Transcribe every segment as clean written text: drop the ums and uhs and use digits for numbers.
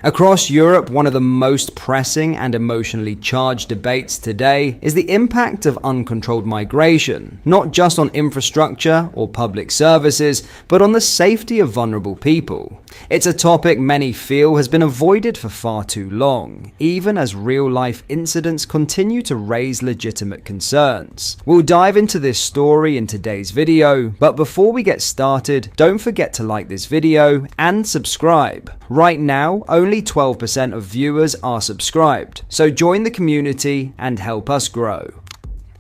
Across Europe, one of the most pressing and emotionally charged debates today is the impact of uncontrolled migration, not just on infrastructure or public services, but on the safety of vulnerable people. It's a topic many feel has been avoided for far too long, even as real-life incidents continue to raise legitimate concerns. We'll dive into this story in today's video, but before we get started, don't forget to like this video and subscribe. Right now, only 12% of viewers are subscribed, so join the community and help us grow.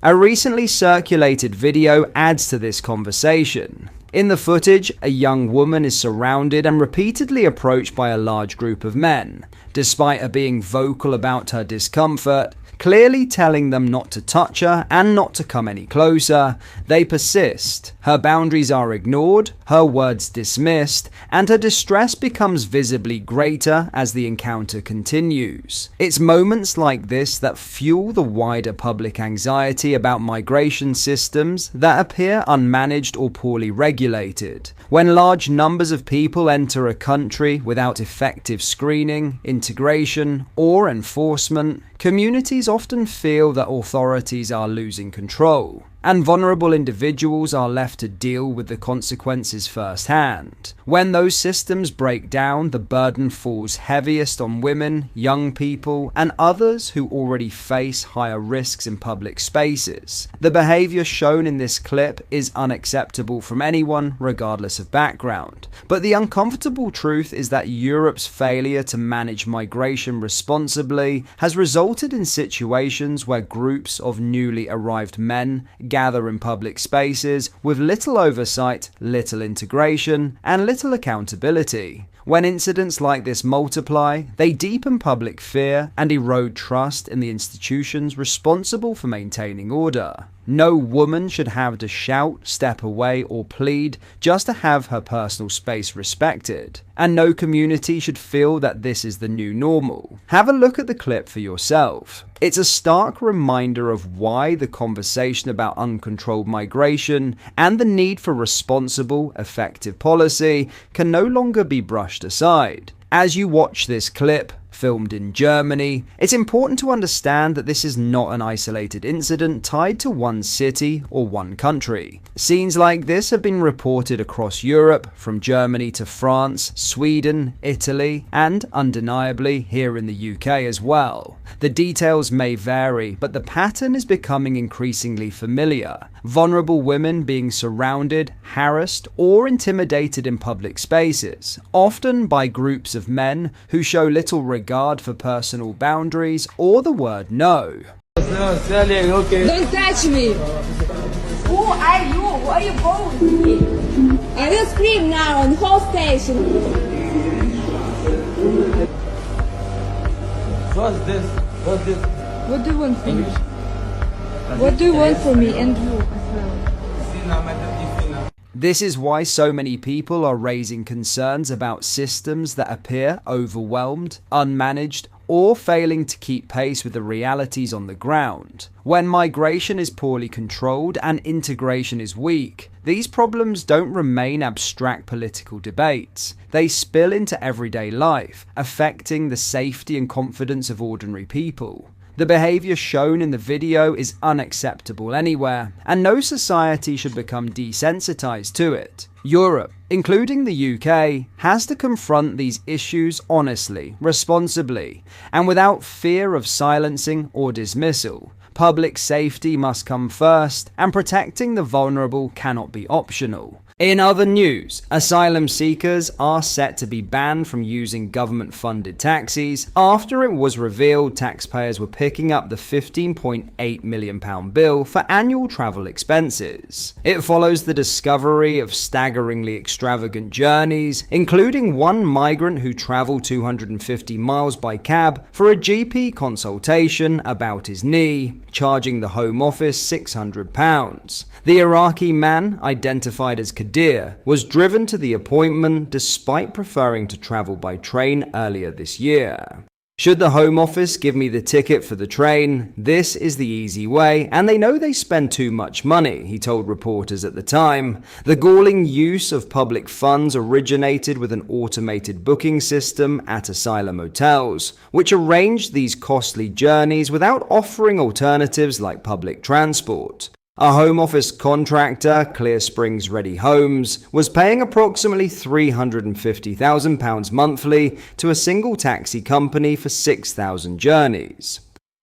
A recently circulated video adds to this conversation. In the footage, a young woman is surrounded and repeatedly approached by a large group of men. Despite her being vocal about her discomfort, clearly telling them not to touch her and not to come any closer, they persist. Her boundaries are ignored, her words dismissed, and her distress becomes visibly greater as the encounter continues. It's moments like this that fuel the wider public anxiety about migration systems that appear unmanaged or poorly regulated. When large numbers of people enter a country without effective screening, integration, or enforcement, communities often feel that authorities are losing control, and vulnerable individuals are left to deal with the consequences firsthand. When those systems break down, the burden falls heaviest on women, young people, and others who already face higher risks in public spaces. The behavior shown in this clip is unacceptable from anyone, regardless of background. But the uncomfortable truth is that Europe's failure to manage migration responsibly has resulted in situations where groups of newly arrived men gather in public spaces with little oversight, little integration, and little accountability. When incidents like this multiply, they deepen public fear and erode trust in the institutions responsible for maintaining order. No woman should have to shout, step away, or plead just to have her personal space respected. And no community should feel that this is the new normal. Have a look at the clip for yourself. It's a stark reminder of why the conversation about uncontrolled migration and the need for responsible, effective policy can no longer be brushed aside. As you watch this clip, filmed in Germany, it's important to understand that this is not an isolated incident tied to one city or one country. Scenes like this have been reported across Europe, from Germany to France, Sweden, Italy, and undeniably here in the UK as well. The details may vary, but the pattern is becoming increasingly familiar. Vulnerable women being surrounded, harassed, or intimidated in public spaces, often by groups of men who show little regard for personal boundaries or the word no. Don't touch me! Who are you? Where are you going? I will scream now on the whole station. What's this? What's this? What do you want from me? What do you want from me and you as well? This is why so many people are raising concerns about systems that appear overwhelmed, unmanaged, or failing to keep pace with the realities on the ground. When migration is poorly controlled and integration is weak, these problems don't remain abstract political debates. They spill into everyday life, affecting the safety and confidence of ordinary people. The behavior shown in the video is unacceptable anywhere, and no society should become desensitized to it. Europe, including the UK, has to confront these issues honestly, responsibly, and without fear of silencing or dismissal. Public safety must come first, and protecting the vulnerable cannot be optional. In other news, asylum seekers are set to be banned from using government-funded taxis after it was revealed taxpayers were picking up the £15.8 million bill for annual travel expenses. It follows the discovery of staggeringly extravagant journeys, including one migrant who travelled 250 miles by cab for a GP consultation about his knee, charging the Home Office £600. The Iraqi man, identified as Kadir, was driven to the appointment despite preferring to travel by train earlier this year. Should the Home Office give me the ticket for the train, this is the easy way, and they know they spend too much money, he told reporters at the time. The galling use of public funds originated with an automated booking system at asylum hotels, which arranged these costly journeys without offering alternatives like public transport. A Home Office contractor, Clear Springs Ready Homes, was paying approximately £350,000 monthly to a single taxi company for 6,000 journeys.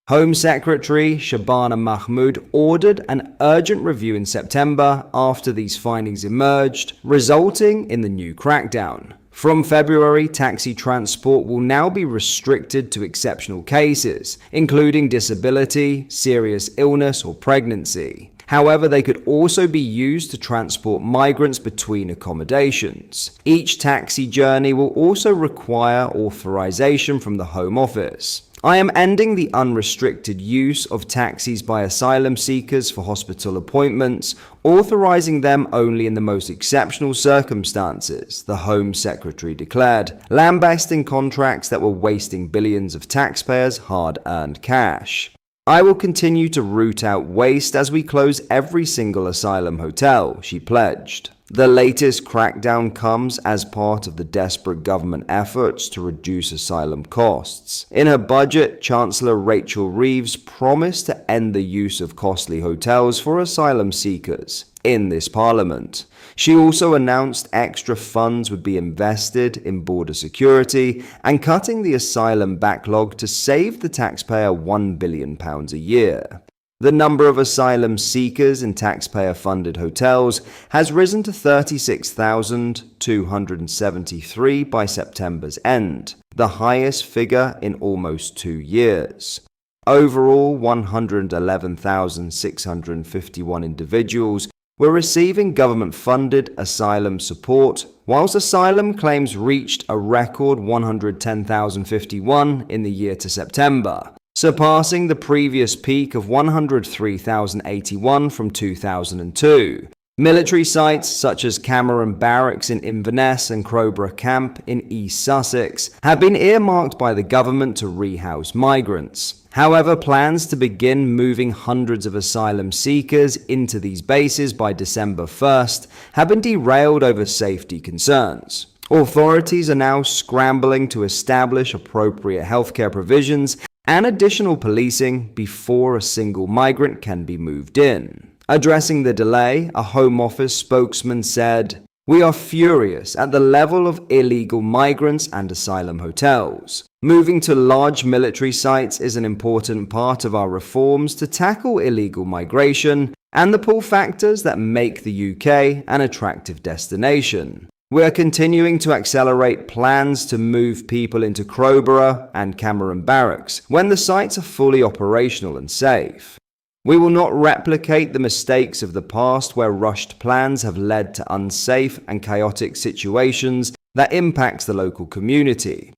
Home Secretary Shabana Mahmood ordered an urgent review in September after these findings emerged, resulting in the new crackdown. From February, taxi transport will now be restricted to exceptional cases, including disability, serious illness, or pregnancy. However, they could also be used to transport migrants between accommodations. Each taxi journey will also require authorization from the Home Office. I am ending the unrestricted use of taxis by asylum seekers for hospital appointments, authorizing them only in the most exceptional circumstances, the Home Secretary declared, lambasting contracts that were wasting billions of taxpayers' hard-earned cash. I will continue to root out waste as we close every single asylum hotel, she pledged. The latest crackdown comes as part of the desperate government efforts to reduce asylum costs. In her budget, Chancellor Rachel Reeves promised to end the use of costly hotels for asylum seekers in this parliament. She also announced extra funds would be invested in border security and cutting the asylum backlog to save the taxpayer £1 billion a year. The number of asylum seekers in taxpayer-funded hotels has risen to 36,273 by September's end, the highest figure in almost 2 years. Overall, 111,651 individuals were receiving government-funded asylum support, whilst asylum claims reached a record 110,051 in the year to September, surpassing the previous peak of 103,081 from 2002. Military sites such as Cameron Barracks in Inverness and Crowborough Camp in East Sussex have been earmarked by the government to rehouse migrants. However, plans to begin moving hundreds of asylum seekers into these bases by December 1st have been derailed over safety concerns. Authorities are now scrambling to establish appropriate healthcare provisions and additional policing before a single migrant can be moved in. Addressing the delay, a Home Office spokesman said, "We are furious at the level of illegal migrants and asylum hotels. Moving to large military sites is an important part of our reforms to tackle illegal migration and the pull factors that make the UK an attractive destination. We are continuing to accelerate plans to move people into Crowborough and Cameron Barracks when the sites are fully operational and safe. We will not replicate the mistakes of the past where rushed plans have led to unsafe and chaotic situations that impact the local community."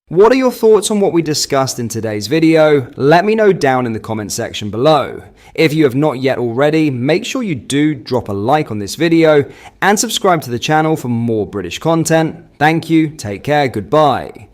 What are your thoughts on what we discussed in today's video? Let me know down in the comment section below. If you have not yet already, make sure you do drop a like on this video and subscribe to the channel for more British content. Thank you, take care, goodbye.